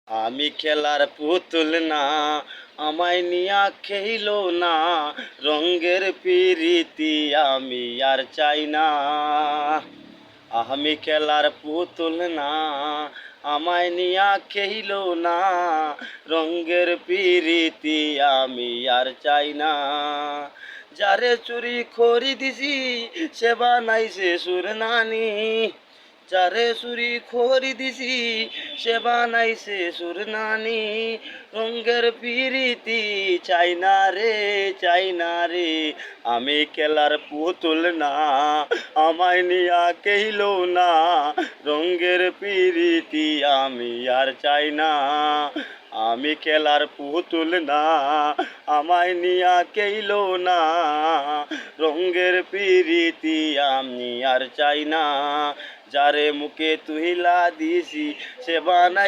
আমি খেলার পুতুল না, আমায় নিয়া খেইলো না, রঙ্গের পিরিতি আমি আর চাই না। আমি খেলার পুতুল না, আমায় নিয়া খেইলো না, রঙ্গের পিরিতি আমি আর চাই না। যারে চুরি খড়ি দিছি সে বানাইছে সুর নানি, যারে চুরি খড়ি দিছি সে বানাইছে সুর নানি। রঙ্গের পিরিতি চাই না রে, চাই না রে। আমি খেলার পুতুল না, আমায় নিয়া কেইলো না, রঙ্গের পিরিতি আমি আর চাই না। আমি খেলার পুতুল না, আমায় নিয়া কেইলো না, রঙ্গের পিরিতি আমি আর চাই না। যারে মুখে তুহিলা দিছি সে বানাই